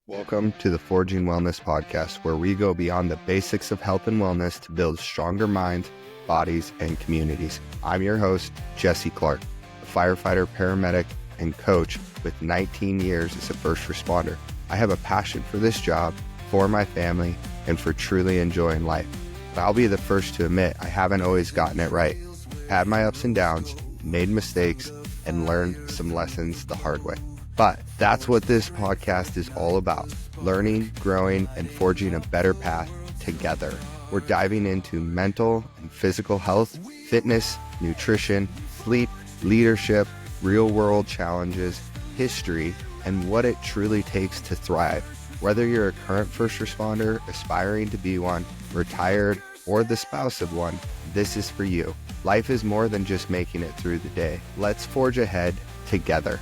Welcome to the Forging Wellness Podcast, where we go beyond the basics of health and wellness to build stronger minds, bodies, and communities. I'm your host, Jesse Clark, a firefighter, paramedic, and coach with 19 years as a first responder. I have a passion for this job, for my family, and for truly enjoying life. But I'll be the first to admit I haven't always gotten it right. Had my ups and downs, made mistakes, and learned some lessons the hard way. But that's what this podcast is all about, learning, growing, and forging a better path together. We're diving into mental and physical health, fitness, nutrition, sleep, leadership, real-world challenges, history, and what it truly takes to thrive. Whether you're a current first responder, aspiring to be one, retired, or the spouse of one, this is for you. Life is more than just making it through the day. Let's forge ahead together.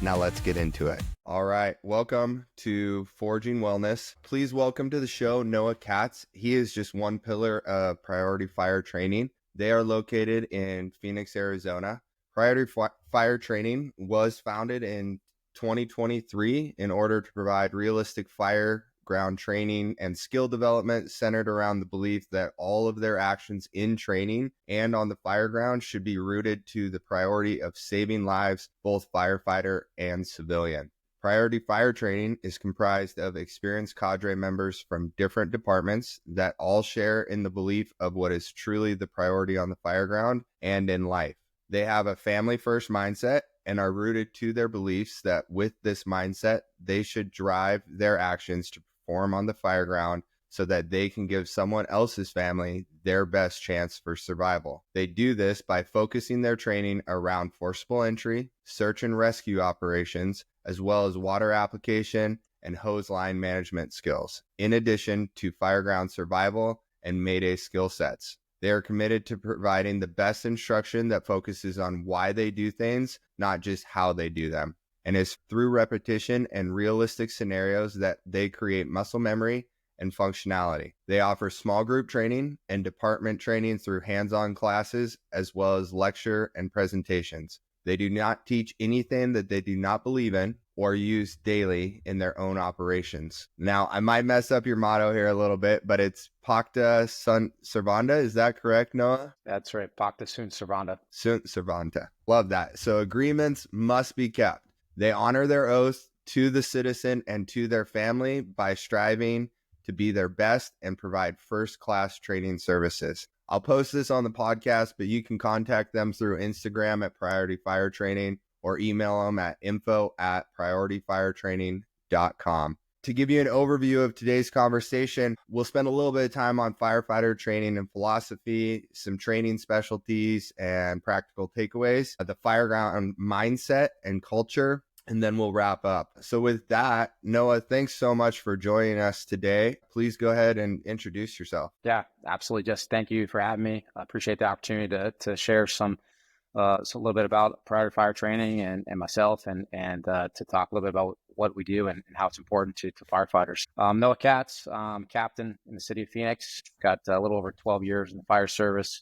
Now let's get into it. All right. Welcome to Forging Wellness. Please welcome to the show, Noah Katz. He is just one pillar of Priority Fire Training. They are located in Phoenix, Arizona. Priority Fire Training was founded in 2023 in order to provide realistic fireground training and skill development centered around the belief that all of their actions in training and on the fireground should be rooted to the priority of saving lives, both firefighter and civilian. Priority Fire Training is comprised of experienced cadre members from different departments that all share in the belief of what is truly the priority on the fireground and in life. They have a family-first mindset and are rooted to their beliefs that with this mindset, they should drive their actions to perform on the fireground so that they can give someone else's family their best chance for survival. They do this by focusing their training around forcible entry, search and rescue operations, as well as water application and hose line management skills, in addition to fireground survival and mayday skill sets. They are committed to providing the best instruction that focuses on why they do things, not just how they do them. And it's through repetition and realistic scenarios that they create muscle memory and functionality. They offer small group training and department training through hands-on classes, as well as lecture and presentations. They do not teach anything that they do not believe in or use daily in their own operations. Now, I might mess up your motto here a little bit, but it's Pacta Sunt Servanda. Is that correct, Noah? That's right. Pacta Sunt Servanda. Sunt Servanda. Love that. So agreements must be kept. They honor their oath to the citizen and to their family by striving to be their best and provide first-class training services. I'll post this on the podcast, but you can contact them through Instagram at Priority Fire Training or email them at info@priorityfiretraining.com. To give you an overview of today's conversation, we'll spend a little bit of time on firefighter training and philosophy, some training specialties and practical takeaways, the fireground mindset and culture, and then we'll wrap up. So with that, Noah, thanks so much for joining us today. Please go ahead and introduce yourself. Yeah, absolutely. Just thank you for having me. I appreciate the opportunity to share a little bit about Priority Fire Training and myself and to talk a little bit about what we do and how it's important to firefighters. Noah Katz, captain in the city of Phoenix, got a little over 12 years in the fire service.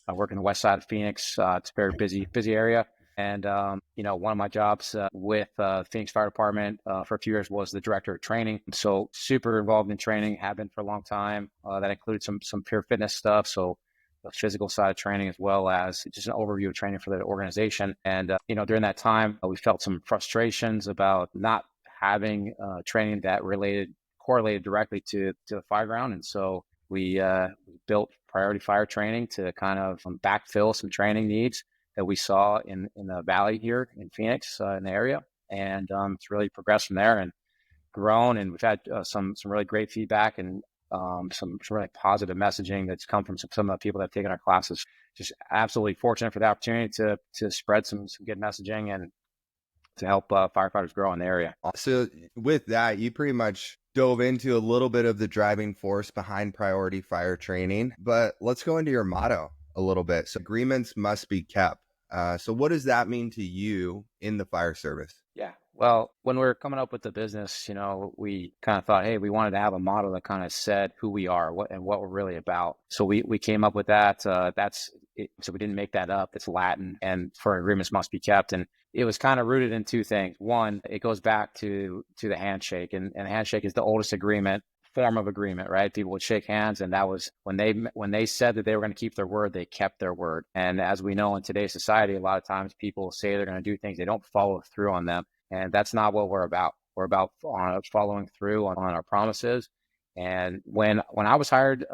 I work in the west side of Phoenix. It's a very busy area. And, one of my jobs with Phoenix Fire Department for a few years was the director of training. So super involved in training, have been for a long time. That included some pure fitness stuff. So the physical side of training, as well as just an overview of training for the organization. And, during that time, we felt some frustrations about not having training that correlated directly to the fireground. And so we built Priority Fire Training to kind of backfill some training needs that we saw in the valley here in Phoenix, in the area. And it's really progressed from there and grown. And we've had some really great feedback and some really positive messaging that's come from some of the people that have taken our classes. Just absolutely fortunate for the opportunity to spread some good messaging and to help firefighters grow in the area. So with that, you pretty much dove into a little bit of the driving force behind Priority Fire Training, but let's go into your motto a little bit. So agreements must be kept. So what does that mean to you in the fire service? Yeah. Well, when we were coming up with the business, we kind of thought, hey, we wanted to have a model that kind of said who we are, what we're really about. So we came up with that. so we didn't make that up. It's Latin, and for agreements must be kept. And it was kind of rooted in two things. One, it goes back to the handshake, and the handshake is the oldest form of agreement, right? People would shake hands, and that was when they said that they were going to keep their word, they kept their word. And as we know in today's society, a lot of times people say they're going to do things, they don't follow through on them, and that's not what we're about. We're about following through on our promises. And when I was hired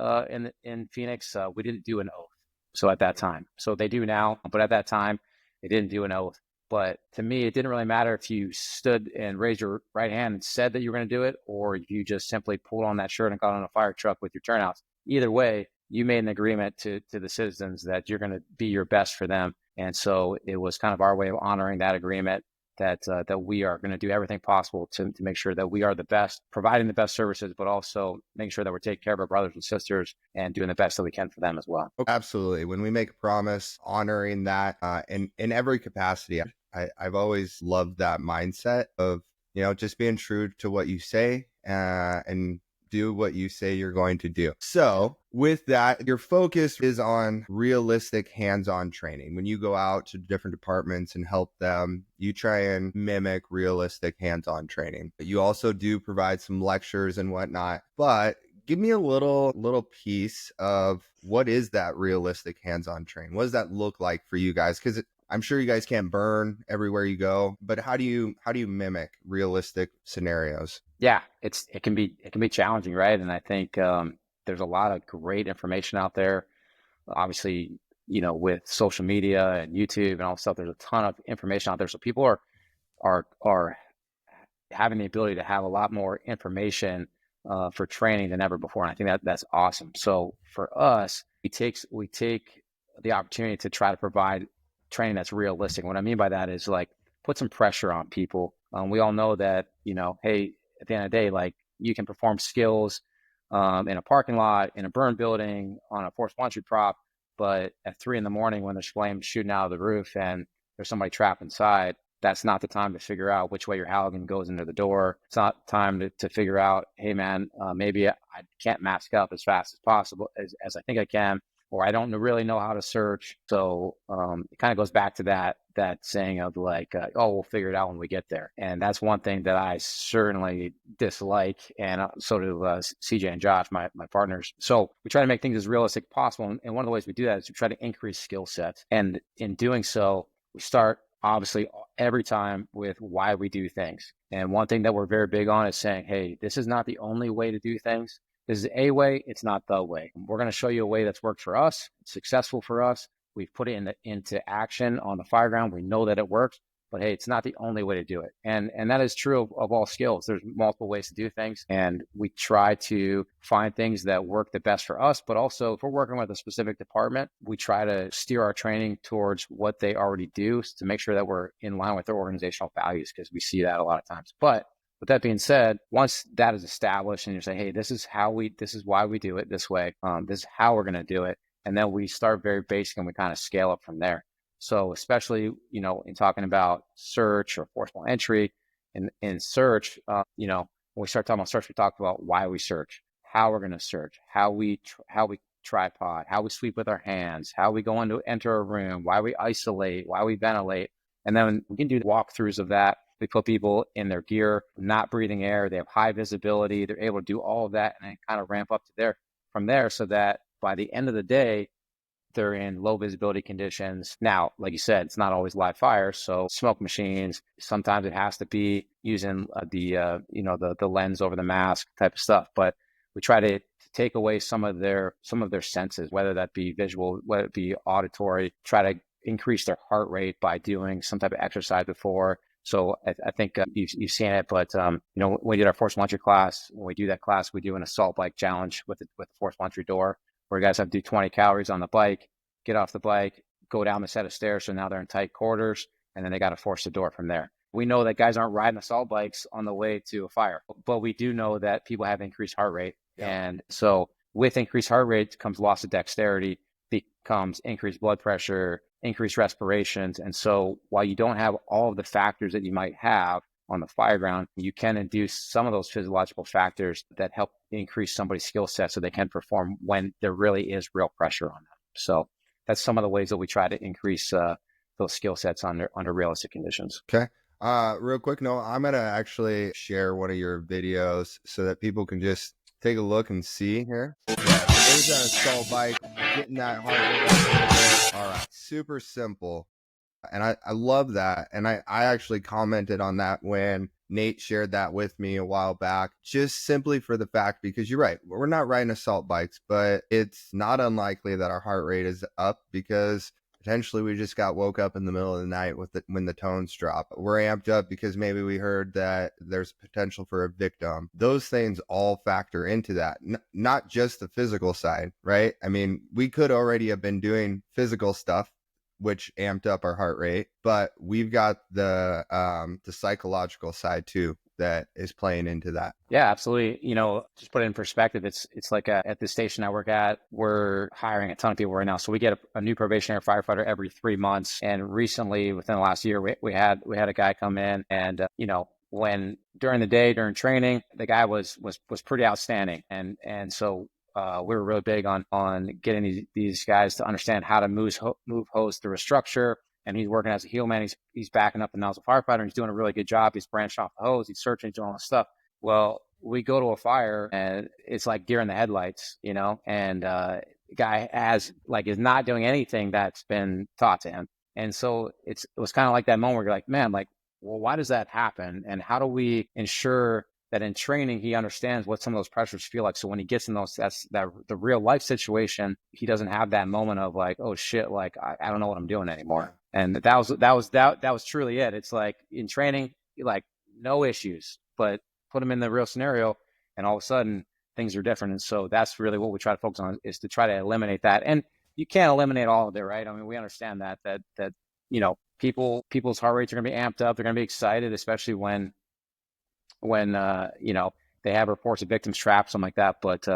in Phoenix, we didn't do an oath. So at that time, so they do now, but at that time, they didn't do an oath. But to me, it didn't really matter if you stood and raised your right hand and said that you were going to do it, or if you just simply pulled on that shirt and got on a fire truck with your turnouts. Either way, you made an agreement to the citizens that you're going to be your best for them. And so it was kind of our way of honoring that agreement, that we are going to do everything possible to make sure that we are the best, providing the best services, but also making sure that we're taking care of our brothers and sisters and doing the best that we can for them as well. Absolutely. When we make a promise, honoring that in every capacity. I've always loved that mindset of, just being true to what you say and do what you say you're going to do. So with that, your focus is on realistic hands-on training. When you go out to different departments and help them, you try and mimic realistic hands-on training. You also do provide some lectures and whatnot, but give me a little piece of what is that realistic hands-on training? What does that look like for you guys? Because I'm sure you guys can't burn everywhere you go, but how do you mimic realistic scenarios? Yeah, it can be challenging, right? And I think there's a lot of great information out there. Obviously, with social media and YouTube and all that stuff, there's a ton of information out there. So people are having the ability to have a lot more information for training than ever before. And I think that's awesome. So for us, we take the opportunity to try to provide training that's realistic. What I mean by that is like put some pressure on people. We all know that, hey, at the end of the day, like you can perform skills in a parking lot, in a burn building, on a forced entry prop, but at 3 a.m. when there's flames shooting out of the roof and there's somebody trapped inside, that's not the time to figure out which way your halogen goes into the door. It's not time to figure out, hey man, maybe I can't mask up as fast as possible as I think I can, or I don't really know how to search. So it kind of goes back to that saying of like, oh, we'll figure it out when we get there. And that's one thing that I certainly dislike. And so do CJ and Josh, my partners. So we try to make things as realistic as possible. And one of the ways we do that is to try to increase skill sets. And in doing so, we start obviously every time with why we do things. And one thing that we're very big on is saying, hey, this is not the only way to do things. This is a way, it's not the way. We're going to show you a way that's worked for us, it's successful for us. We've put it into action on the fireground. We know that it works, but hey, it's not the only way to do it. And that is true of all skills. There's multiple ways to do things. And we try to find things that work the best for us, but also if we're working with a specific department, we try to steer our training towards what they already do to make sure that we're in line with their organizational values, because we see that a lot of times. But with that being said, once that is established and you're saying, hey, this is why we do it this way. This is how we're going to do it. And then we start very basic and we kind of scale up from there. So especially, in talking about search or forcible entry in search, when we start talking about search, we talk about why we search, how we're going to search, how we tripod, how we sweep with our hands, how we go enter a room, why we isolate, why we ventilate. And then we can do walkthroughs of that. We put people in their gear, not breathing air. They have high visibility. They're able to do all of that and then kind of ramp up from there so that by the end of the day, they're in low visibility conditions. Now, like you said, it's not always live fire. So smoke machines, sometimes it has to be using the lens over the mask type of stuff. But we try to take away some of their senses, whether that be visual, whether it be auditory, try to increase their heart rate by doing some type of exercise before. So I think you've seen it, but when we did our forced entry class, when we do that class, we do an assault bike challenge with the forced entry door, where you guys have to do 20 calories on the bike, get off the bike, go down the set of stairs. So now they're in tight quarters, and then they got to force the door from there. We know that guys aren't riding assault bikes on the way to a fire, but we do know that people have increased heart rate. Yeah. And so with increased heart rate comes loss of dexterity, becomes increased blood pressure, increased respirations. And so while you don't have all of the factors that you might have on the fireground, you can induce some of those physiological factors that help increase somebody's skill set so they can perform when there really is real pressure on them. So that's some of the ways that we try to increase those skill sets under realistic conditions. Okay. Real quick, Noah, I'm gonna actually share one of your videos so that people can just take a look and see here. Yeah, so there's an assault bike, getting that heart rate up. All right, super simple. And I love that. And I actually commented on that when Nate shared that with me a while back, just simply for the fact, because you're right, we're not riding assault bikes, but it's not unlikely that our heart rate is up because potentially we just got woke up in the middle of the night when the tones drop. We're amped up because maybe we heard that there's potential for a victim. Those things all factor into that, not just the physical side, right? I mean, we could already have been doing physical stuff which amped up our heart rate, but we've got the psychological side too that is playing into that. Yeah, absolutely. Just put it in perspective. It's like at the station I work at, we're hiring a ton of people right now. So we get a new probationary firefighter every 3 months. And recently, within the last year, we had a guy come in, and when during the day during training, the guy was pretty outstanding, and so. We were really big on getting these guys to understand how to move hose through a structure. And he's working as a heel man. He's backing up the nozzle firefighter. And he's doing a really good job. He's branching off the hose. He's searching, doing all this stuff. Well, we go to a fire and it's like deer in the headlights, and the guy is not doing anything that's been taught to him. And so it was kind of like that moment where you're like, man, well, why does that happen? And how do we ensure that in training, he understands what some of those pressures feel like. So when he gets in the real life situation, he doesn't have that moment of like, oh shit, like I don't know what I'm doing anymore. And that was truly it. It's like in training, like no issues, but put him in the real scenario and all of a sudden things are different. And so that's really what we try to focus on, is to try to eliminate that. And you can't eliminate all of it, right? I mean, we understand that people's heart rates are going to be amped up. They're going to be excited, especially when they have reports of victims trapped, something like that. But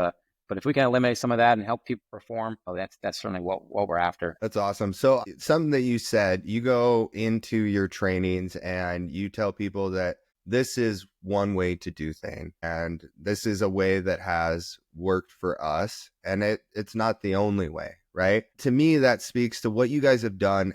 if we can eliminate some of that and help people perform, that's certainly what we're after. That's awesome. So something that you said, you go into your trainings and you tell people that this is one way to do things, and this is a way that has worked for us, and it's not the only way, right? To me, that speaks to what you guys have done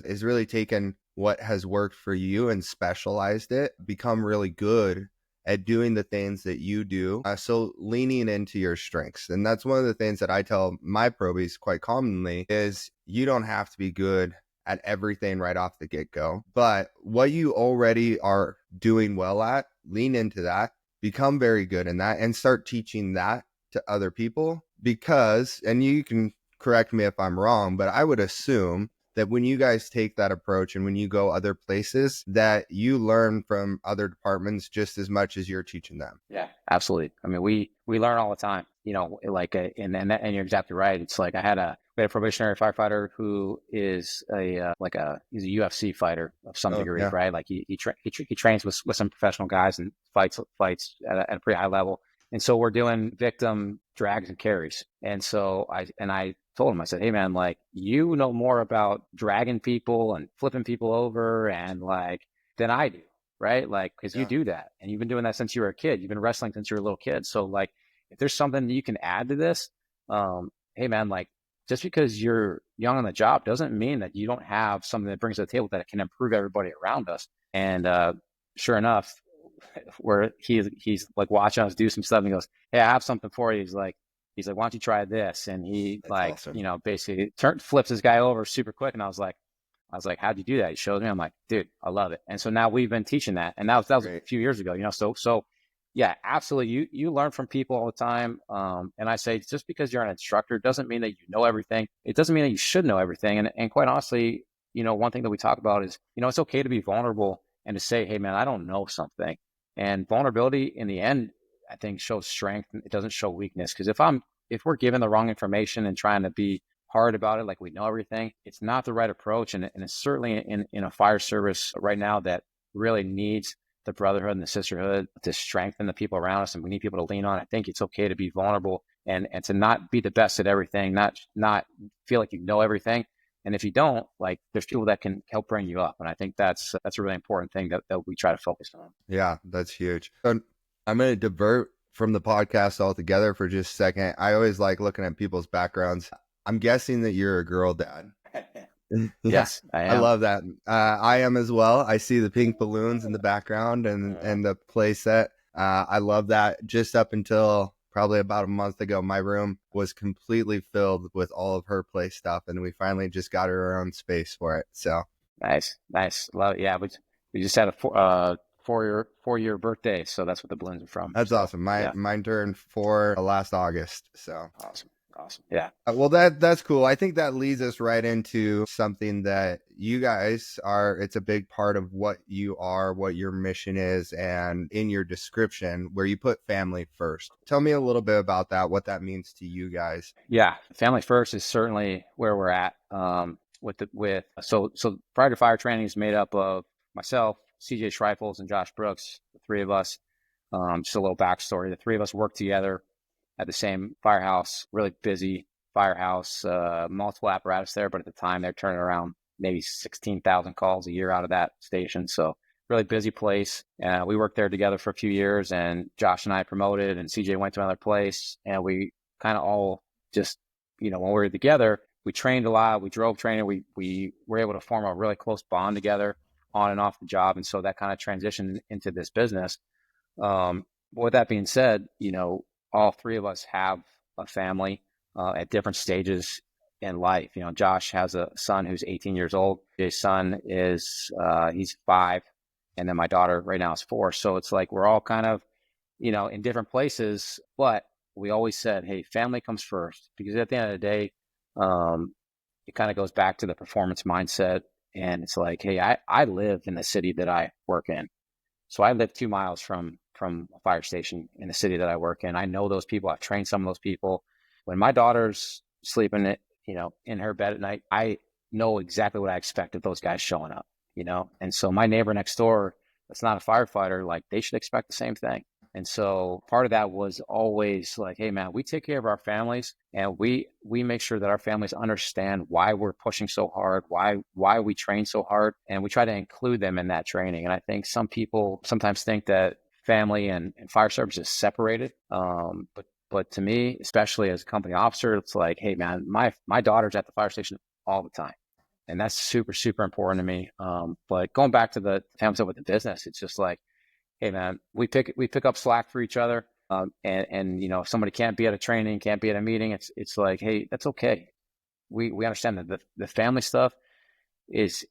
is really taken what has worked for you and specialized it, become really good at doing the things that you do. So leaning into your strengths. And that's one of the things that I tell my probies quite commonly is you don't have to be good at everything right off the get-go, but what you already are doing well at, lean into that, become very good in that, and start teaching that to other people. Because, and you can correct me if I'm wrong, but I would assume that when you guys take that approach and when you go other places, that you learn from other departments just as much as you're teaching them. Yeah, absolutely. I mean, we learn all the time, and you're exactly right. It's like we had a probationary firefighter who is he's a UFC fighter of some degree, yeah. Right? Like he trains with some professional guys and fights at a pretty high level. And so we're doing victim drags and carries. And so I told him, I said, hey man, like you know more about dragging people and flipping people over and than I do, right? Like, cause you do that and you've been doing that since you were a kid. You've been wrestling since you were a little kid. So like, if there's something that you can add to this, hey man, like just because you're young on the job doesn't mean that you don't have something that brings to the table that can improve everybody around us. And sure enough, where he's like watching us do some stuff and he goes, hey, I have something for you. He's like, why don't you try this? And he awesome. Basically flips this guy over super quick. And I was like, how'd you do that? He showed me. I'm like, dude, I love it. And so now we've been teaching that. And that was a few years ago, so yeah, absolutely. You learn from people all the time. And I say, just because you're an instructor doesn't mean that you know everything. It doesn't mean that you should know everything. And quite honestly, one thing that we talk about is, it's okay to be vulnerable and to say, hey man, I don't know something. And vulnerability in the end, I think shows strength. It doesn't show weakness. Because if we're given the wrong information and trying to be hard about it, like we know everything, it's not the right approach. And it's certainly in a fire service right now that really needs the brotherhood and the sisterhood to strengthen the people around us. And we need people to lean on. I think it's okay to be vulnerable and to not be the best at everything, not feel like you know everything. And if you don't, like there's people that can help bring you up. And I think that's a really important thing that we try to focus on. Yeah, that's huge. So I'm going to divert from the podcast altogether for just a second. I always like looking at people's backgrounds. I'm guessing that you're a girl dad. Yeah, Yes, I I am. love that. I am as well. I see the pink balloons in the background and the play set. I love that. Just up until probably about a month ago, my room was completely filled with all of her play stuff, and we finally just got her own space for it. So Nice, nice. Love it. Yeah, we just had a 4-year birthday, so that's what the balloons are from. that's So awesome. yeah, Mine turned 4 last August. So awesome, awesome. Yeah, well, that's cool. I think that leads us right into something that you guys are. It's a big part of what you are, what your mission is, and in your description, where you put family first. Tell me a little bit about that, what that means to you guys. yeah. Family first is certainly where we're at. So prior to fire training is made up of myself, CJ Schreifels, and Josh Brooks, the three of us. Just a little backstory: the three of us worked together at the same firehouse, really busy firehouse, multiple apparatus there, but at the time they're turning around maybe 16,000 calls a year out of that station. So really busy place. We worked there together for a few years, and Josh and I promoted, and CJ went to another place, and we kind of all just, when we were together, we trained a lot. We drove training. We were able to form a really close bond together on and off the job. And so that kind of transitioned into this business. But with that being said, all three of us have a family at different stages in life. Josh has a son who's 18 years old. His son is he's 5, and then my daughter right now is 4. So it's like we're all kind of in different places, but we always said, hey, family comes first, because at the end of the day, it kind of goes back to the performance mindset. And it's like, hey, I live in the city that I work in. So I live 2 miles from a fire station in the city that I work in. I know those people. I've trained some of those people. When my daughter's sleeping, in her bed at night, I know exactly what I expect of those guys showing up. And so my neighbor next door, that's not a firefighter, like they should expect the same thing. And so part of that was always like, hey man, we take care of our families, and we make sure that our families understand why we're pushing so hard, why we train so hard, and we try to include them in that training. And I think some people sometimes think that family and fire service is separated. But to me, especially as a company officer, it's like, hey man, my daughter's at the fire station all the time. And that's super, super important to me. But going back to the family stuff with the business, it's just like, hey man, we pick up slack for each other. And if somebody can't be at a training, can't be at a meeting, it's like, hey, that's okay. We understand that the family stuff is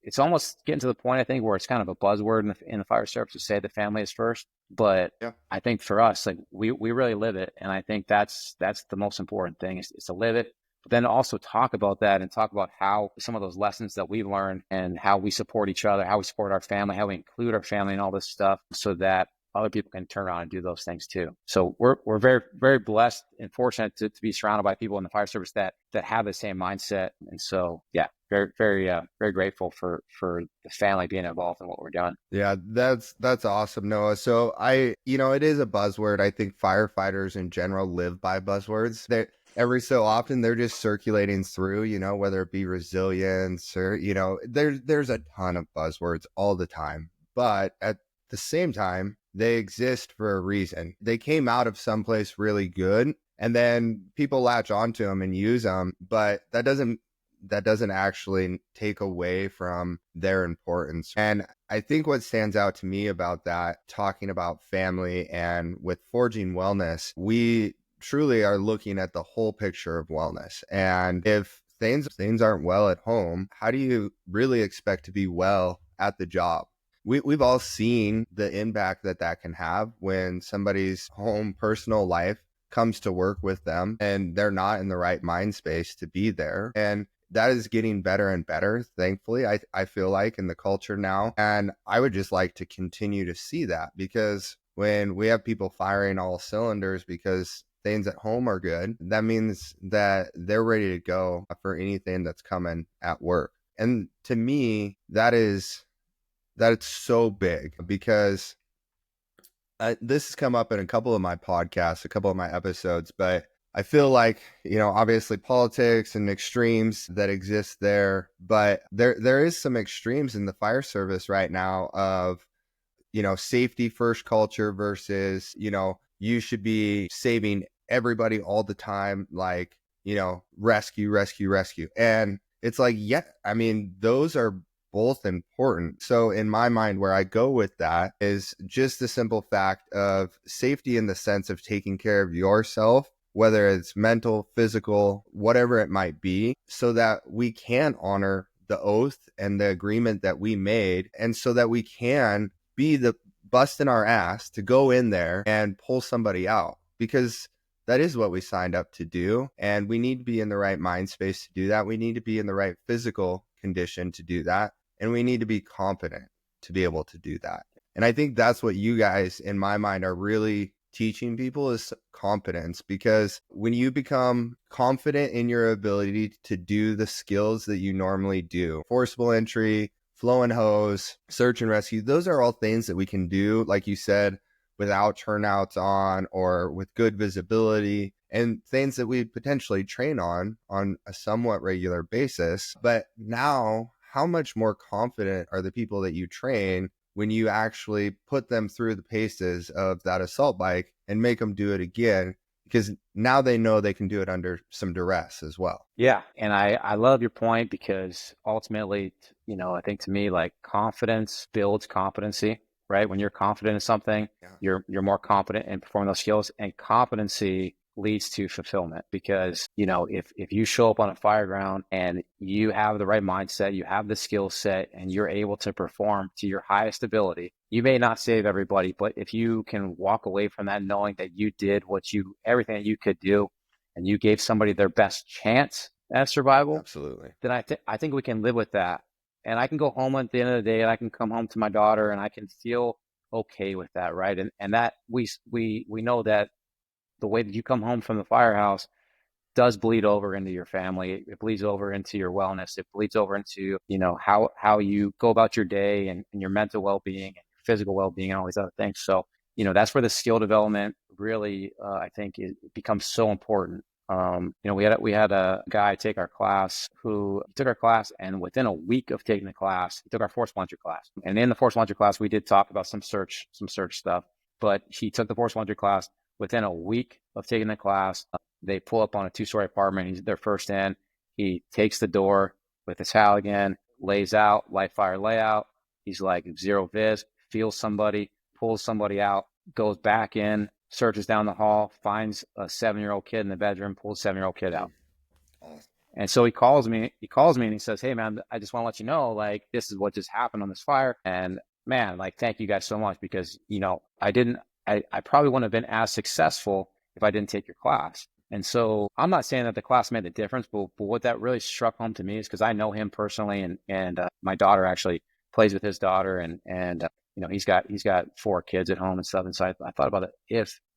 it's almost getting to the point, I think, where it's kind of a buzzword in the fire service to say the family is first. But Yeah. I think for us, like we really live it, and I think that's the most important thing is to live it. But then also talk about that and talk about how some of those lessons that we've learned and how we support each other, how we support our family, how we include our family in all this stuff, so that other people can turn around and do those things too. So we're very, very blessed and fortunate to be surrounded by people in the fire service that have the same mindset. And so, yeah, very, very, very grateful for the family being involved in what we're doing. Yeah, that's awesome, Noah. So it is a buzzword. I think firefighters in general live by buzzwords. Every so often they're just circulating through, whether it be resilience or, there's a ton of buzzwords all the time. But at the same time, they exist for a reason. They came out of someplace really good, and then people latch onto them and use them, but that doesn't actually take away from their importance. And I think what stands out to me about that, talking about family and with Forging Wellness, we truly are looking at the whole picture of wellness. And if things aren't well at home, how do you really expect to be well at the job? We've all seen the impact that can have when somebody's home personal life comes to work with them and they're not in the right mind space to be there. And that is getting better and better, thankfully, I feel like, in the culture now. And I would just like to continue to see that, because when we have people firing all cylinders because things at home are good, that means that they're ready to go for anything that's coming at work. And to me, it's so big, because this has come up in a couple of my podcasts, a couple of my episodes, but I feel like, obviously politics and extremes that exist there, but there is some extremes in the fire service right now of, safety first culture versus, you should be saving everybody all the time. Like, rescue, rescue, rescue. And it's like, yeah, I mean, those are both important. So in my mind, where I go with that is just the simple fact of safety in the sense of taking care of yourself, whether it's mental, physical, whatever it might be, so that we can honor the oath and the agreement that we made, and so that we can be the busting our ass to go in there and pull somebody out, because that is what we signed up to do. And we need to be in the right mind space to do that. We need to be in the right physical condition to do that. And we need to be confident to be able to do that. And I think that's what you guys, in my mind, are really teaching people, is confidence. Because when you become confident in your ability to do the skills that you normally do, forcible entry, flow and hose, search and rescue, those are all things that we can do, like you said, without turnouts on or with good visibility, and things that we potentially train on a somewhat regular basis. But now, how much more confident are the people that you train when you actually put them through the paces of that assault bike and make them do it again? Because now they know they can do it under some duress as well. Yeah. And I love your point, because ultimately, I think to me, like, confidence builds competency, right? When you're confident in something, you're more confident in performing those skills, and competency leads to fulfillment. Because, if you show up on a fireground and you have the right mindset, you have the skill set, and you're able to perform to your highest ability, you may not save everybody, but if you can walk away from that knowing that you did everything that you could do, and you gave somebody their best chance at survival, absolutely, then I think we can live with that. And I can go home at the end of the day, and I can come home to my daughter, and I can feel okay with that, right? And that we know that the way that you come home from the firehouse does bleed over into your family. It bleeds over into your wellness. It bleeds over into, how you go about your day, and your mental well-being and your physical well-being and all these other things. So, that's where the skill development really, I think, it becomes so important. We had a guy take our class who took our class, and within a week of taking the class, he took our force plunger class. And in the force plunger class, we did talk about some search stuff, but he took the force plunger class. Within a week of taking the class, they pull up on a 2-story apartment. He's their first in. He takes the door with his Halligan, lays out, light fire layout. He's like zero vis, feels somebody, pulls somebody out, goes back in, searches down the hall, finds a 7-year-old kid in the bedroom, pulls a 7-year-old kid out. And so he calls me and he says, "Hey man, I just want to let you know, like, this is what just happened on this fire. And man, like, thank you guys so much, because, I probably wouldn't have been as successful if I didn't take your class." And so I'm not saying that the class made the difference, but what that really struck home to me is, because I know him personally, and my daughter actually plays with his daughter, and he's got 4 kids at home and stuff. And so I thought about it.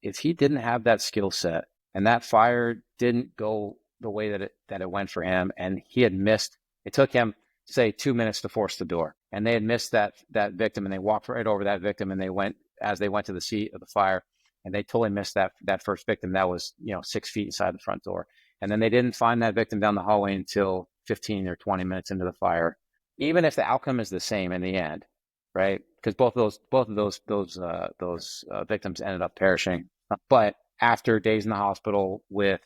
If he didn't have that skill set, and that fire didn't go the way that it went for him, and he had missed, it took him, say, 2 minutes to force the door, and they had missed that victim, and they walked right over that victim, and they went to the seat of the fire, and they totally missed that first victim that was 6 feet inside the front door. And then they didn't find that victim down the hallway until 15 or 20 minutes into the fire. Even if the outcome is the same in the end, right? Because both of those victims ended up perishing. But after days in the hospital, with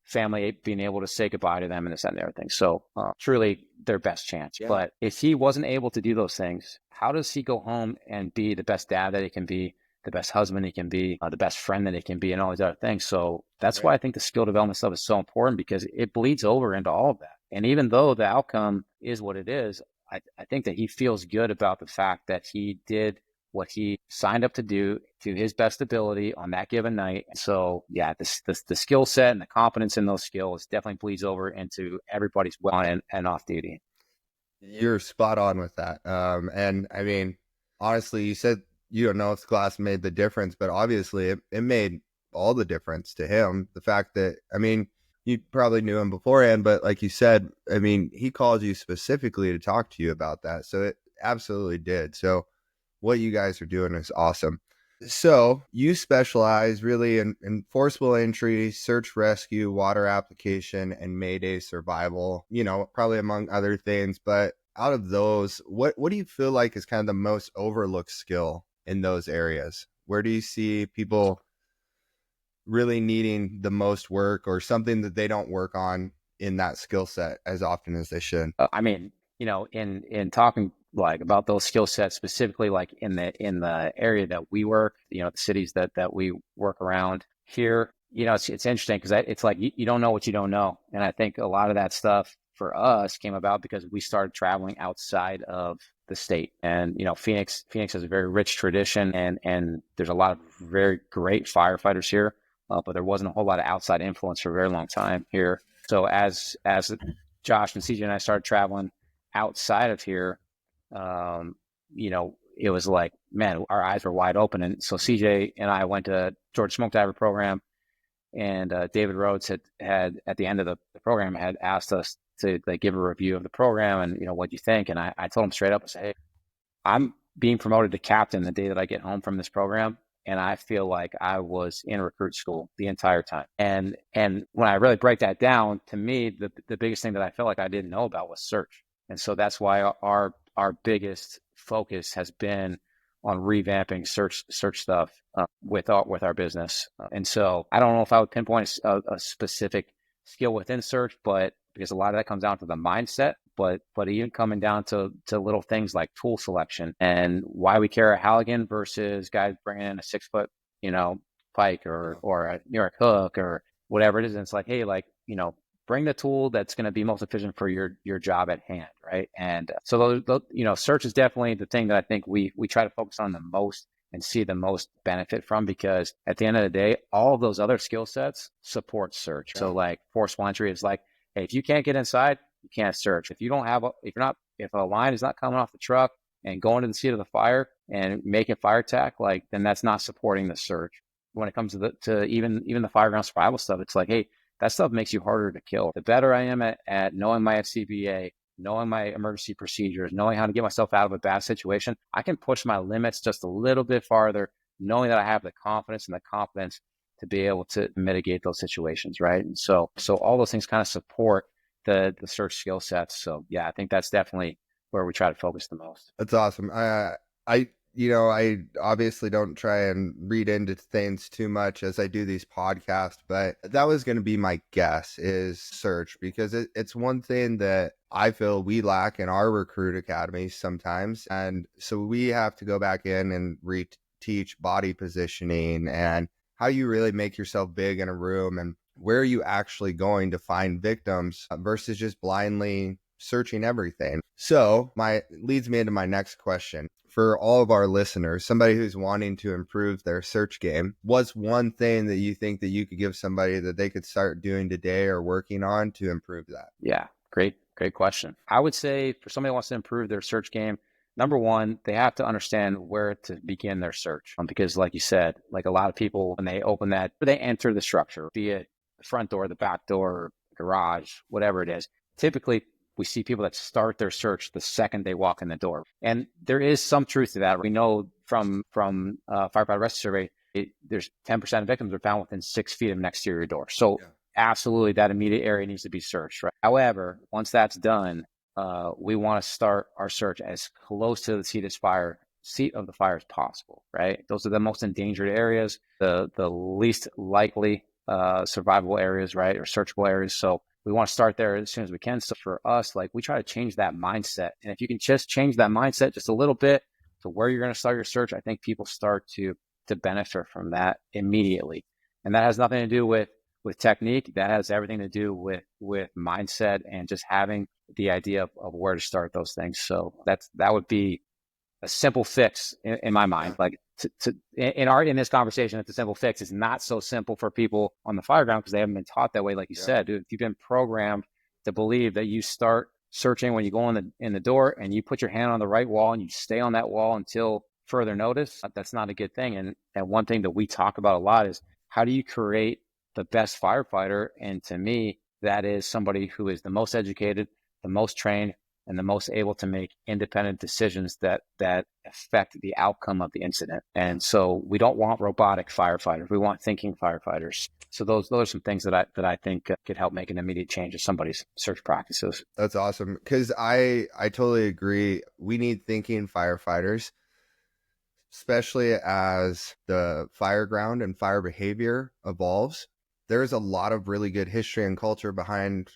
family being able to say goodbye to them and this and everything. So truly their best chance. Yeah. But if he wasn't able to do those things, how does he go home and be the best dad that he can be, the best husband he can be, the best friend that he can be, and all these other things? So that's why I think the skill development stuff is so important, because it bleeds over into all of that. And even though the outcome is what it is, I think that he feels good about the fact that he did what he signed up to do to his best ability on that given night. So yeah, the skill set and the confidence in those skills definitely bleeds over into everybody's well and off duty. You're spot on with that. And I mean, honestly, you said you don't know if the class made the difference, but obviously it made all the difference to him. The fact that, I mean, you probably knew him beforehand, but like you said, I mean, he called you specifically to talk to you about that. So it absolutely did. So what you guys are doing is awesome. So you specialize really in forcible entry, search rescue, water application, and Mayday survival, probably among other things. But out of those, what do you feel like is kind of the most overlooked skill in those areas? Where do you see people really needing the most work, or something that they don't work on in that skill set as often as they should? I mean, in talking like about those skill sets specifically, like in the area that we work, the cities that we work around here, it's interesting because it's like you don't know what you don't know, and I think a lot of that stuff for us came about because we started traveling outside of the state, and Phoenix has a very rich tradition, and there's a lot of very great firefighters here, but there wasn't a whole lot of outside influence for a very long time here. So as Josh and CJ and I started traveling outside of here, it was like, man, our eyes were wide open. And so CJ and I went to Georgia Smoke Diver program, and David Rhodes had at the end of the program had asked us to like give a review of the program and what do you think? And I told him straight up, I said, hey, I'm being promoted to captain the day that I get home from this program, and I feel like I was in recruit school the entire time. And when I really break that down, to me, the biggest thing that I felt like I didn't know about was search. And so that's why our biggest focus has been on revamping search stuff with our business. And so I don't know if I would pinpoint a specific skill within search, but because a lot of that comes down to the mindset, but even coming down to little things like tool selection and why we carry a Halligan versus guys bringing in a 6-foot, pike or a New York hook or whatever it is. And it's like, hey, bring the tool that's going to be most efficient for your job at hand, right? And so search is definitely the thing that I think we try to focus on the most and see the most benefit from, because at the end of the day, all of those other skill sets support search. So like forcible entry is like, hey, if you can't get inside, you can't search. If you don't have if a line is not coming off the truck and going to the seat of the fire and making fire attack, then that's not supporting the search. When it comes to even the fireground survival stuff, it's like, hey, that stuff makes you harder to kill. The better I am at knowing my FCBA, knowing my emergency procedures, knowing how to get myself out of a bad situation, I can push my limits just a little bit farther, knowing that I have the confidence and the competence to be able to mitigate those situations, right? And so all those things kind of support the search skill sets. So yeah, I think that's definitely where we try to focus the most. That's awesome. I obviously don't try and read into things too much as I do these podcasts, but that was going to be my guess, is search, because it's one thing that I feel we lack in our recruit academy sometimes. And so we have to go back in and reteach body positioning and how you really make yourself big in a room and where are you actually going to find victims versus just blindly searching everything. So leads me into my next question. For all of our listeners, somebody who's wanting to improve their search game, what's one thing that you think that you could give somebody that they could start doing today or working on to improve that? Yeah, great question. I would say for somebody who wants to improve their search game, number one, they have to understand where to begin their search. Because like you said, like a lot of people, when they open that, they enter the structure, be it the front door, the back door, garage, whatever it is. Typically, we see people that start their search the second they walk in the door. And there is some truth to that. We know from firefighter rescue survey, there's 10% of victims are found within 6 feet of an exterior door. So absolutely, that immediate area needs to be searched, right? However, once that's done, we want to start our search as close to the seat of the fire as possible, right? Those are the most endangered areas, the least likely survivable areas, right? Or searchable areas. So we want to start there as soon as we can. So for us, we try to change that mindset. And if you can just change that mindset just a little bit to where you're going to start your search, I think people start to benefit from that immediately. And that has nothing to do with technique. That has everything to do with mindset and just having the idea of where to start those things. So that would be a simple fix in my mind. In this conversation, it's a simple fix. It's not so simple for people on the fireground because they haven't been taught that way. Like you said, dude, if you've been programmed to believe that you start searching when you go in the door and you put your hand on the right wall and you stay on that wall until further notice, that's not a good thing. And one thing that we talk about a lot is how do you create the best firefighter? And to me, that is somebody who is the most educated, the most trained, and the most able to make independent decisions that affect the outcome of the incident. And so we don't want robotic firefighters. We want thinking firefighters. So those are some things that I think could help make an immediate change in somebody's search practices. That's awesome, because I totally agree. We need thinking firefighters. especially as the fireground and fire behavior evolves. There's a lot of really good history and culture behind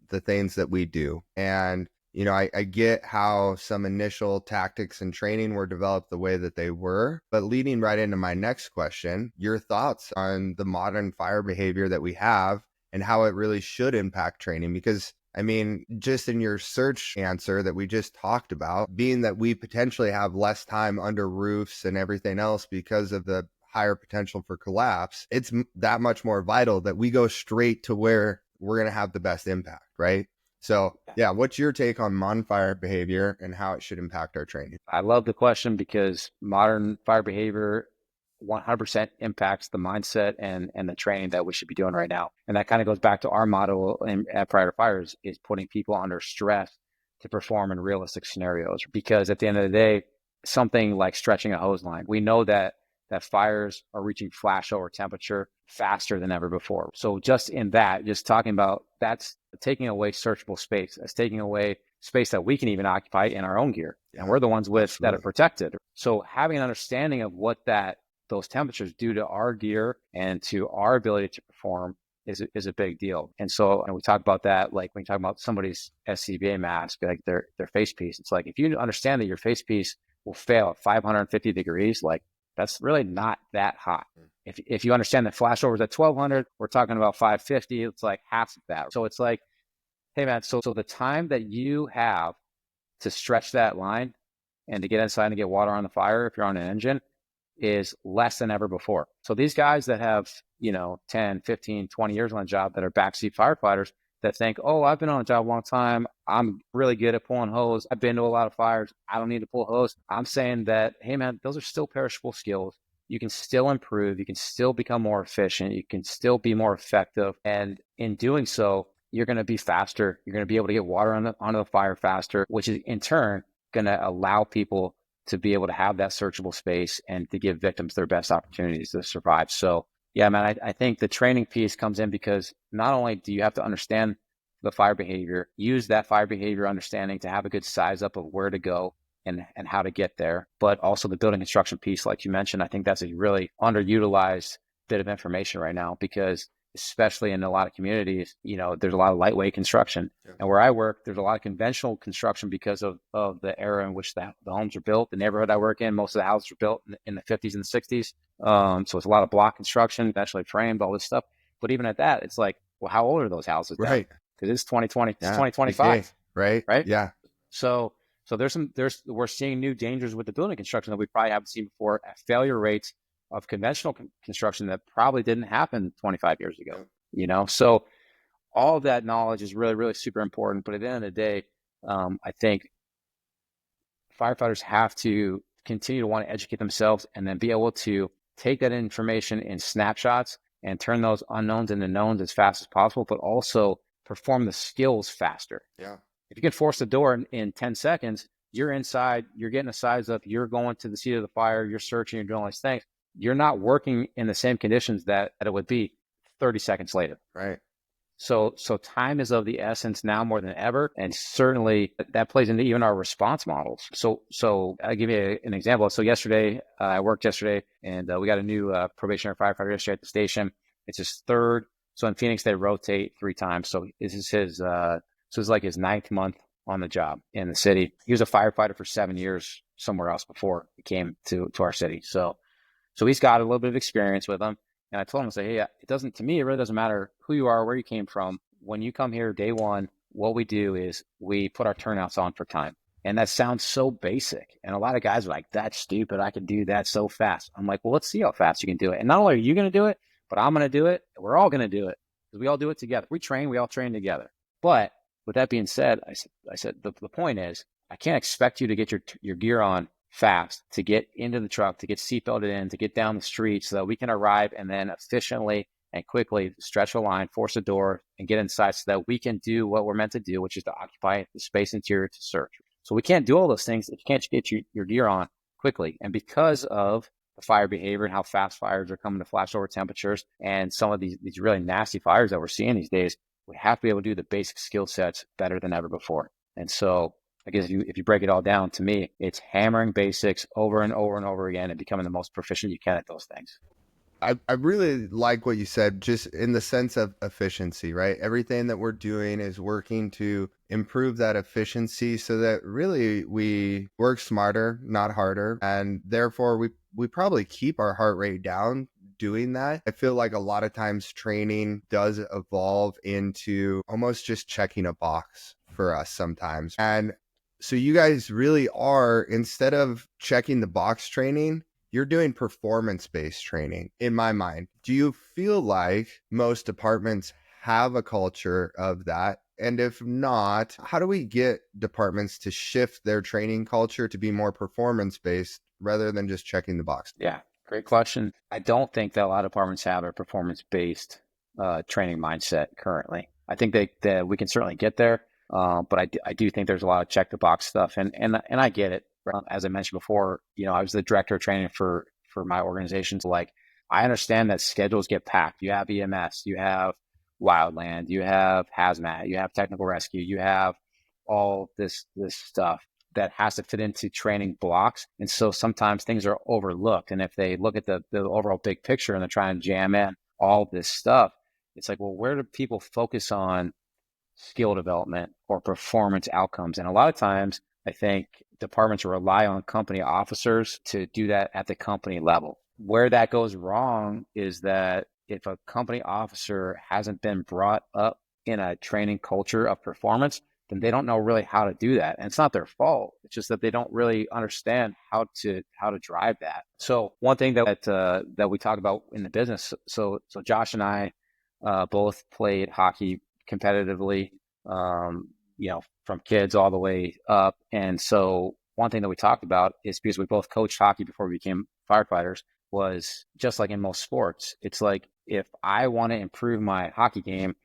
the things that we do. And, I get how some initial tactics and training were developed the way that they were, but leading right into my next question, your thoughts on the modern fire behavior that we have and how it really should impact training. Because just in your search answer that we just talked about, being that we potentially have less time under roofs and everything else because of the higher potential for collapse, it's that much more vital that we go straight to where we're going to have the best impact, right? So yeah, what's your take on modern fire behavior and how it should impact our training? I love the question because modern fire behavior 100% impacts the mindset and the training that we should be doing right now. And that kind of goes back to our motto at Prior to Fires is putting people under stress to perform in realistic scenarios. Because at the end of the day, something like stretching a hose line, we know that fires are reaching flashover temperature faster than ever before. So just in that, just talking about that's taking away searchable space. That's taking away space that we can even occupy in our own gear. Yeah, and we're the ones that are protected. So having an understanding of what those temperatures do to our gear and to our ability to perform is a big deal. And so, and we talk about that, like when you talk about somebody's SCBA mask, like their face piece, it's like, if you understand that your face piece will fail at 550 degrees, like that's really not that hot. If you understand that flashovers at 1200, we're talking about 550, it's like half of that. So it's like, hey man, so the time that you have to stretch that line and to get inside and get water on the fire, if you're on an engine, is less than ever before. So these guys that have, 10, 15, 20 years on a job that are backseat firefighters that think, oh, I've been on a job a long time. I'm really good at pulling hose. I've been to a lot of fires. I don't need to pull hose. I'm saying that, hey man, those are still perishable skills. You can still improve. You can still become more efficient. You can still be more effective. And in doing so, you're going to be faster. You're going to be able to get water onto the fire faster, which is in turn going to allow people to be able to have that searchable space and to give victims their best opportunities to survive. So yeah, man, I think the training piece comes in because not only do you have to understand the fire behavior, use that fire behavior understanding to have a good size up of where to go and how to get there, but also the building construction piece, like you mentioned, I think that's a really underutilized bit of information right now because especially in a lot of communities, there's a lot of lightweight construction. Yeah. And where I work, there's a lot of conventional construction because of the era in which the homes are built. The neighborhood I work in, most of the houses were built in the 50s and the 60s. So it's a lot of block construction, eventually framed, all this stuff. But even at that, it's like, well, how old are those houses now? Right. Because it's 2020, it's 2025. Right. Right. Yeah. So we're seeing new dangers with the building construction that we probably haven't seen before at failure rates of conventional construction that probably didn't happen 25 years ago, So all of that knowledge is really, really super important. But at the end of the day, I think firefighters have to continue to want to educate themselves and then be able to take that information in snapshots and turn those unknowns into knowns as fast as possible, but also perform the skills faster. Yeah. If you can force the door in 10 seconds, you're inside, you're getting a size up, you're going to the seat of the fire, you're searching, you're doing all these things. You're not working in the same conditions that it would be 30 seconds later. Right. So time is of the essence now more than ever. And certainly that plays into even our response models. So I'll give you an example. So I worked yesterday and we got a new probationary firefighter yesterday at the station. It's his third. So in Phoenix, they rotate 3 times. So this is his like his 9th month on the job in the city. He was a firefighter for 7 years somewhere else before he came to our city. So he's got a little bit of experience with him. And I told him, hey, it really doesn't matter who you are, where you came from. When you come here day one, what we do is we put our turnouts on for time. And that sounds so basic. And a lot of guys are like, that's stupid. I can do that so fast. I'm like, well, let's see how fast you can do it. And not only are you going to do it, but I'm going to do it. We're all going to do it because we all do it together. We all train together. But with that being said, I said the point is, I can't expect you to get your gear on fast, to get into the truck, to get seatbelted in, to get down the street so that we can arrive and then efficiently and quickly stretch a line, force a door, and get inside so that we can do what we're meant to do, which is to occupy the space interior to search. So we can't do all those things if you can't get your gear on quickly. And because of the fire behavior and how fast fires are coming to flashover temperatures and some of these really nasty fires that we're seeing these days, we have to be able to do the basic skill sets better than ever before. And so Because if you break it all down, to me, it's hammering basics over and over and over again and becoming the most proficient you can at those things. I really like what you said, just in the sense of efficiency, right? Everything that we're doing is working to improve that efficiency so that really we work smarter, not harder. And therefore, we probably keep our heart rate down doing that. I feel like a lot of times training does evolve into almost just checking a box for us sometimes. And so you guys really are, instead of checking the box training, you're doing performance-based training, in my mind. Do you feel like most departments have a culture of that? And if not, how do we get departments to shift their training culture to be more performance-based rather than just checking the box? Yeah, great question. I don't think that a lot of departments have a performance-based training mindset currently. I think that we can certainly get there, but I do think there's a lot of check-the-box stuff, and I get it. As I mentioned before, I was the director of training for my organization. So like, I understand that schedules get packed. You have EMS, you have wildland, you have hazmat, you have technical rescue, you have all this stuff that has to fit into training blocks. And so sometimes things are overlooked. And if they look at the overall big picture and they're trying to jam in all this stuff, it's like, well, where do people focus on skill development or performance outcomes? And a lot of times, I think departments rely on company officers to do that at the company level. Where that goes wrong is that if a company officer hasn't been brought up in a training culture of performance, then they don't know really how to do that. And it's not their fault. It's just that they don't really understand how to drive that. So one thing that we talk about in the business, so Josh and I both played hockey competitively, from kids all the way up. And so one thing that we talked about is, because we both coached hockey before we became firefighters, was just like in most sports, it's like, if I want to improve my hockey game,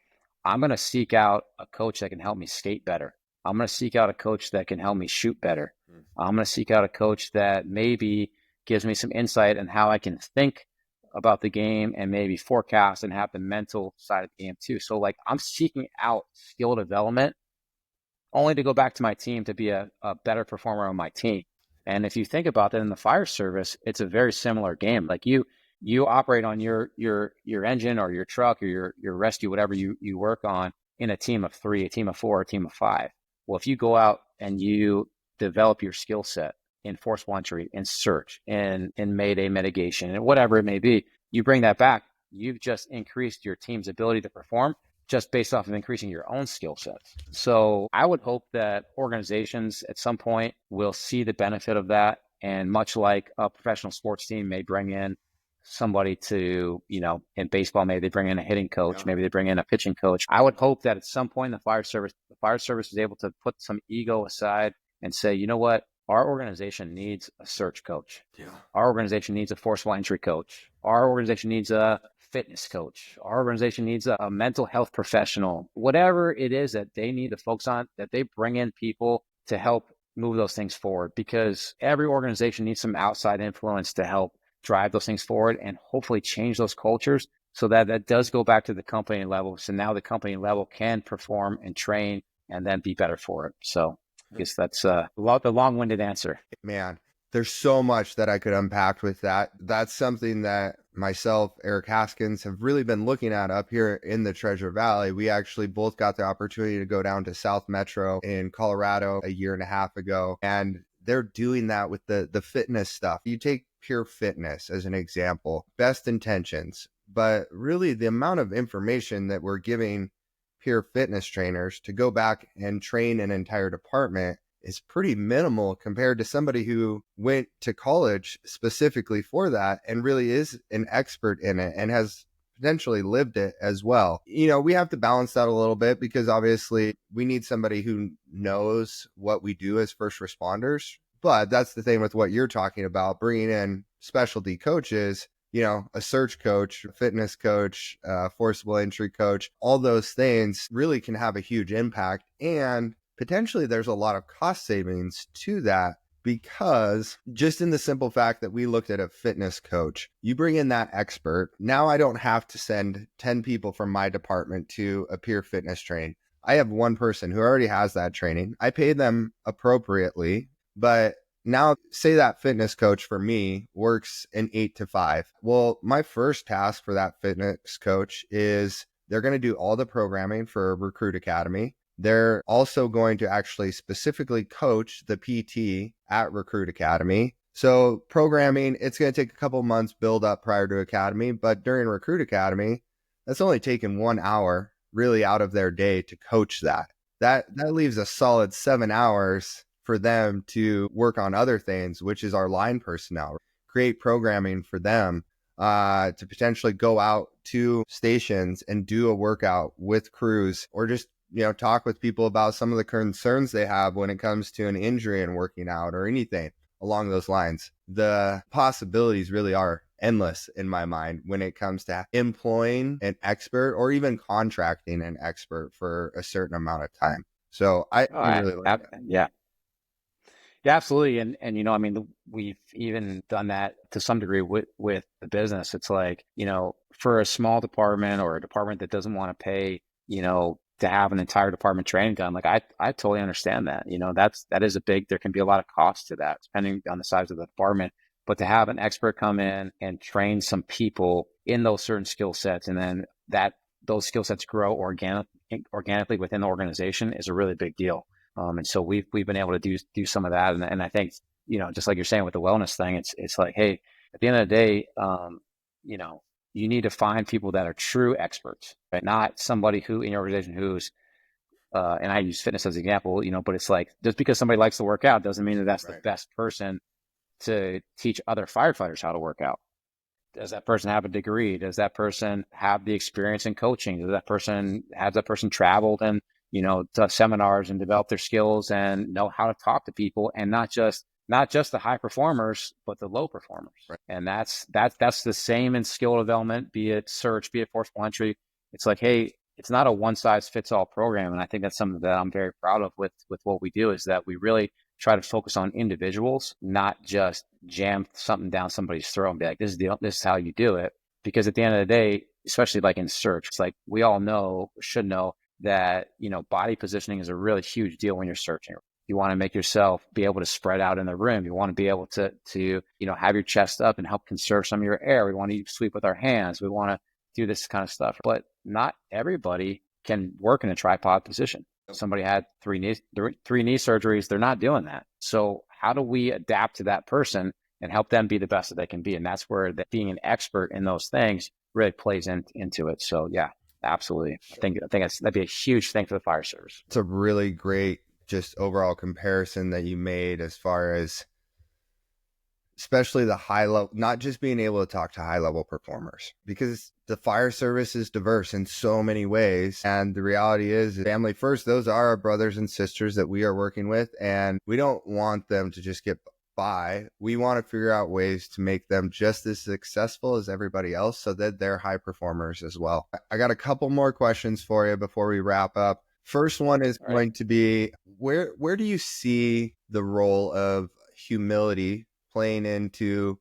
I'm going to seek out a coach that can help me skate better. I'm going to seek out a coach that can help me shoot better. I'm going to seek out a coach that maybe gives me some insight on how I can think about the game and maybe forecast and have the mental side of the game too. So like, I'm seeking out skill development only to go back to my team to be a better performer on my team. And if you think about that in the fire service, it's a very similar game. Like you operate on your engine or your truck or your rescue, whatever you work on, in a team of 3, a team of 4, a team of 5. Well, if you go out and you develop your skill set in forcible entry, in search, in mayday mitigation, and whatever it may be, you bring that back, you've just increased your team's ability to perform just based off of increasing your own skill sets. So I would hope that organizations at some point will see the benefit of that. And much like a professional sports team may bring in somebody to, in baseball, maybe they bring in a hitting coach, maybe they bring in a pitching coach. I would hope that at some point in the fire service is able to put some ego aside and say, you know what? Our organization needs a search coach. Yeah. Our organization needs a forcible entry coach. Our organization needs a fitness coach. Our organization needs a mental health professional. Whatever it is that they need to focus on, that they bring in people to help move those things forward, because every organization needs some outside influence to help drive those things forward and hopefully change those cultures so that does go back to the company level. So now the company level can perform and train and then be better for it. So I guess that's the long-winded answer. Man, there's so much that I could unpack with that. That's something that myself, Eric Haskins, have really been looking at up here in the Treasure Valley. We actually both got the opportunity to go down to South Metro in Colorado a year and a half ago, and they're doing that with the fitness stuff. You take Pure Fitness as an example, best intentions, but really the amount of information that we're giving Pure Fitness trainers to go back and train an entire department is pretty minimal compared to somebody who went to college specifically for that and really is an expert in it and has potentially lived it as well. We have to balance that a little bit, because obviously we need somebody who knows what we do as first responders. But that's the thing with what you're talking about, bringing in specialty coaches, a search coach, a fitness coach, forcible entry coach, all those things really can have a huge impact. And potentially there's a lot of cost savings to that, because just in the simple fact that we looked at a fitness coach, you bring in that expert. Now I don't have to send 10 people from my department to a Pure Fitness train. I have one person who already has that training. I pay them appropriately, but now say that fitness coach for me works an 8 to 5. Well, my first task for that fitness coach is they're going to do all the programming for Recruit Academy. They're also going to actually specifically coach the PT at Recruit Academy. So programming, it's going to take a couple months build up prior to Academy, but during Recruit Academy, that's only taken 1 hour really out of their day to coach that. That leaves a solid 7 hours for them to work on other things, which is our line personnel, create programming for them to potentially go out to stations and do a workout with crews, or just talk with people about some of the concerns they have when it comes to an injury and working out or anything along those lines. The possibilities really are endless in my mind when it comes to employing an expert or even contracting an expert for a certain amount of time. So I really like that. Yeah. Yeah, absolutely. And I mean, we've even done that to some degree with the business. It's like, for a small department or a department that doesn't want to pay, to have an entire department training done. Like I totally understand that. That is there can be a lot of cost to that depending on the size of the department. But to have an expert come in and train some people in those certain skill sets, and then those skill sets grow organically within the organization is a really big deal. And so we've been able to do some of that. And I think, just like you're saying with the wellness thing, it's like, hey, at the end of the day, you need to find people that are true experts, right? Not somebody who in your organization who's, and I use fitness as an example, but it's like, just because somebody likes to work out doesn't mean that that's the best person to teach other firefighters how to work out. Does that person have a degree? Does that person have the experience in coaching? Has that person traveled and, to seminars and develop their skills and know how to talk to people, and not just the high performers, but the low performers. Right. And that's the same in skill development, be it search, be it forcible entry. It's like, hey, it's not a one size fits all program. And I think that's something that I'm very proud of with what we do, is that we really try to focus on individuals, not just jam something down somebody's throat and be like, this is how you do it. Because at the end of the day, especially like in search, it's like we all should know that, body positioning is a really huge deal when you're searching. You want to make yourself be able to spread out in the room. You want to be able to have your chest up and help conserve some of your air. We want to sweep with our hands. We want to do this kind of stuff. But not everybody can work in a tripod position. Somebody had three knee surgeries. They're not doing that. So how do we adapt to that person and help them be the best that they can be? And that's where being an expert in those things really plays into it. So yeah, absolutely. I think that'd be a huge thing for the fire service. It's a really great just overall comparison that you made, as far as especially the high level, not just being able to talk to high level performers, because the fire service is diverse in so many ways. And the reality is, family first, those are our brothers and sisters that we are working with. And we don't want them to just get by. We want to figure out ways to make them just as successful as everybody else, so that they're high performers as well. I got a couple more questions for you before we wrap up. First one is going to be, where do you see the role of humility playing into,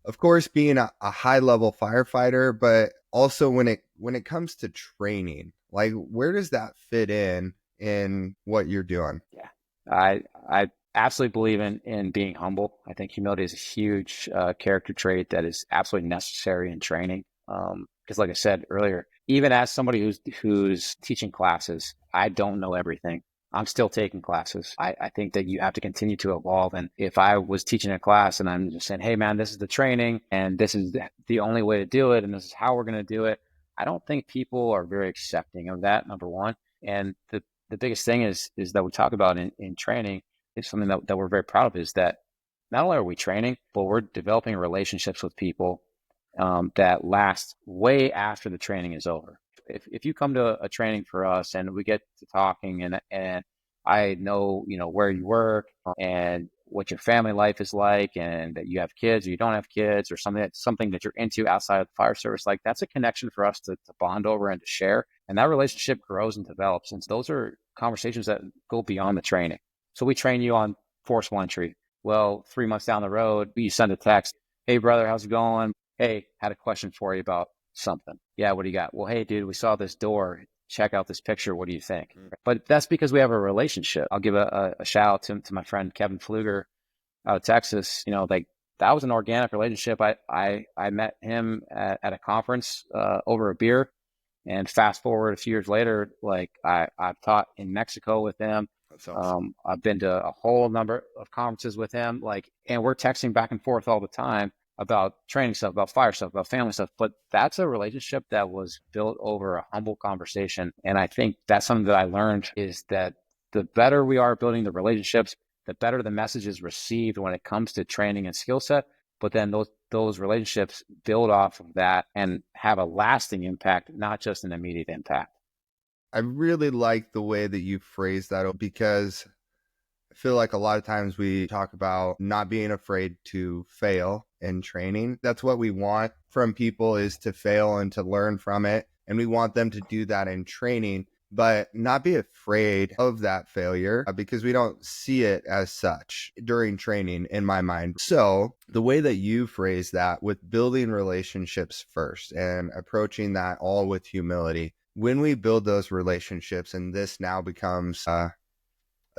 of course, being a high level firefighter, but also when it comes to training? Like, where does that fit in what you're doing? Yeah, I absolutely believe in being humble. I think humility is a huge character trait that is absolutely necessary in training. Because like I said earlier, even as somebody who's teaching classes, I don't know everything. I'm still taking classes. I think that you have to continue to evolve. And if I was teaching a class and I'm just saying, hey man, this is the training and this is the only way to do it and this is how we're going to do it, I don't think people are very accepting of that, number one. And the biggest thing is that we talk about in training, is something that we're very proud of, is that not only are we training, but we're developing relationships with people that last way after the training is over. If you come to a training for us and we get to talking and I know, where you work and what your family life is like, and that you have kids or you don't have kids, or something that you're into outside of the fire service, like that's a connection for us to bond over and to share. And that relationship grows and develops. And those are conversations that go beyond the training. So we train you on forcible entry. Well, 3 months down the road, you send a text, hey brother, how's it going? Hey, had a question for you about something. Yeah, what do you got? Well, hey dude, we saw this door. check out this picture. What do you think? But that's because we have a relationship. I'll give a shout out to my friend Kevin Pfluger out of Texas. Like that was an organic relationship. I met him at a conference over a beer, and fast forward a few years later, like I've taught in Mexico with him. That's awesome. I've been to a whole number of conferences with him, and we're texting back and forth all the time about training stuff, about fire stuff, about family stuff. But that's a relationship that was built over a humble conversation. And I think that's something that I learned, is that the better we are building the relationships, the better the message is received when it comes to training and skill set. But then those relationships build off of that and have a lasting impact, not just an immediate impact. I really like the way that you phrase that, because I feel like a lot of times we talk about not being afraid to fail in training. That's what we want from people, is to fail and to learn from it. And we want them to do that in training, but not be afraid of that failure, because we don't see it as such during training, in my mind. So the way that you phrase that, with building relationships first and approaching that all with humility, when we build those relationships, and this now becomes a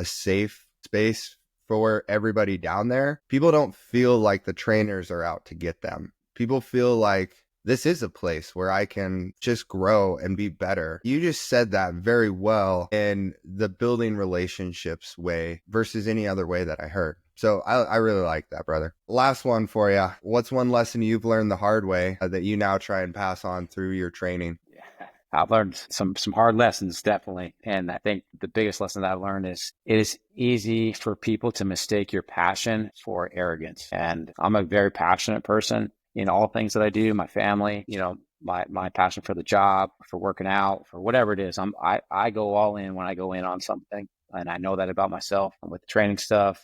safe space for everybody down there, people don't feel like the trainers are out to get them. People feel like this is a place where I can just grow and be better. You just said that very well in the building relationships way versus any other way that I heard. So I really like that, brother. Last one for you. What's one lesson you've learned the hard way that you now try and pass on through your training? I've learned some hard lessons, definitely. And I think the biggest lesson that I've learned is it is easy for people to mistake your passion for arrogance. And I'm a very passionate person in all things that I do, my family, my passion for the job, for working out, for whatever it is. I go all in when I go in on something. And I know that about myself. And with the training stuff,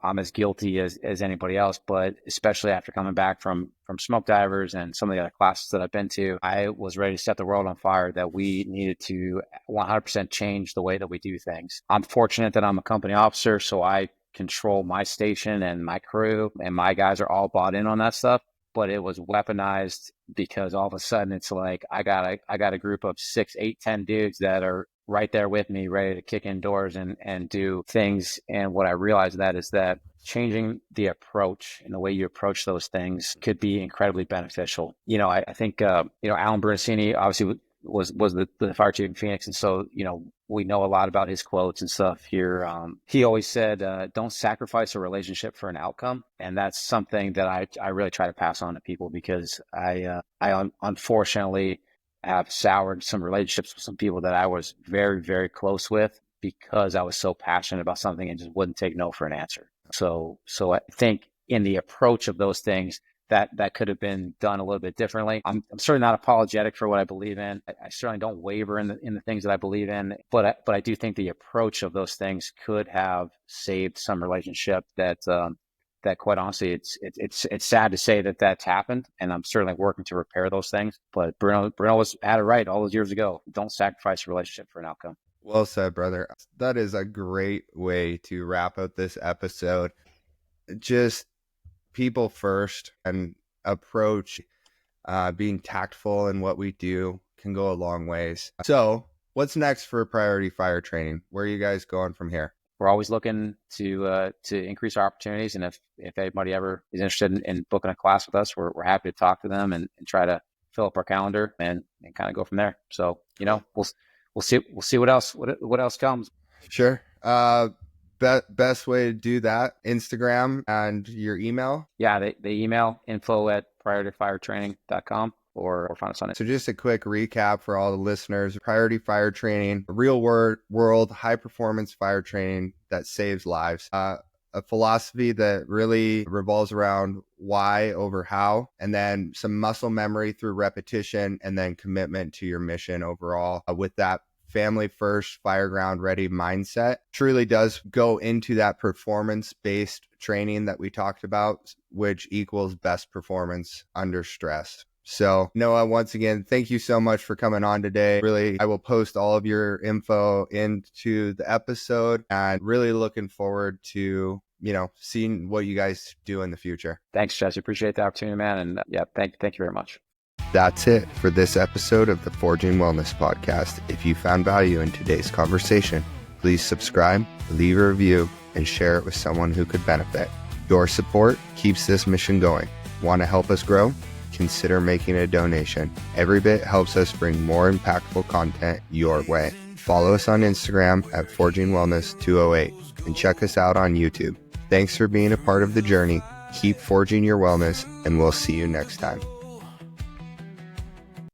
I'm as guilty as anybody else. But especially after coming back from smoke divers and some of the other classes that I've been to, I was ready to set the world on fire, that we needed to 100% change the way that we do things. I'm fortunate that I'm a company officer, so I control my station and my crew, and my guys are all bought in on that stuff. But it was weaponized, because all of a sudden it's like I got a group of 6, 8, 10 dudes that are right there with me, ready to kick in doors and do things. And what I realized is that changing the approach and the way you approach those things could be incredibly beneficial. I think Alan Bernasini obviously was the fire chief in Phoenix, and so we know a lot about his quotes and stuff here. He always said, "Don't sacrifice a relationship for an outcome," and that's something that I really try to pass on to people, because I unfortunately have soured some relationships with some people that I was very, very close with, because I was so passionate about something and just wouldn't take no for an answer. So I think in the approach of those things, that could have been done a little bit differently. I'm certainly not apologetic for what I believe in. I certainly don't waver in the things that I believe in, but I do think the approach of those things could have saved some relationship that quite honestly, it's sad to say that that's happened, and I'm certainly working to repair those things. But Bruno had it right all those years ago. Don't sacrifice a relationship for an outcome. Well said, brother. That is a great way to wrap up this episode. Just people first, and approach, being tactful in what we do can go a long ways. So what's next for Priority Fire Training? Where are you guys going from here? We're always looking to increase our opportunities, and if anybody ever is interested in booking a class with us, we're happy to talk to them and try to fill up our calendar and kind of go from there. So we'll see what else comes. Sure. Best way to do that, Instagram and your email? Yeah, the email info@priorityfiretraining.com or find us on it. So just a quick recap for all the listeners: Priority Fire Training, real world high performance fire training that saves lives. A philosophy that really revolves around why over how, and then some muscle memory through repetition, and then commitment to your mission overall. With that family first, fireground ready mindset, truly does go into that performance based training that we talked about, which equals best performance under stress. So Noah, once again, thank you so much for coming on today. Really, I will post all of your info into the episode, and really looking forward to, seeing what you guys do in the future. Thanks, Jesse. Appreciate the opportunity, man. And yeah, thank you very much. That's it for this episode of the Forging Wellness Podcast. If you found value in today's conversation, please subscribe, leave a review, and share it with someone who could benefit. Your support keeps this mission going. Want to help us grow? Consider making a donation. Every bit helps us bring more impactful content your way. Follow us on Instagram at Forging Wellness 208 and check us out on YouTube. Thanks for being a part of the journey. Keep forging your wellness, and we'll see you next time.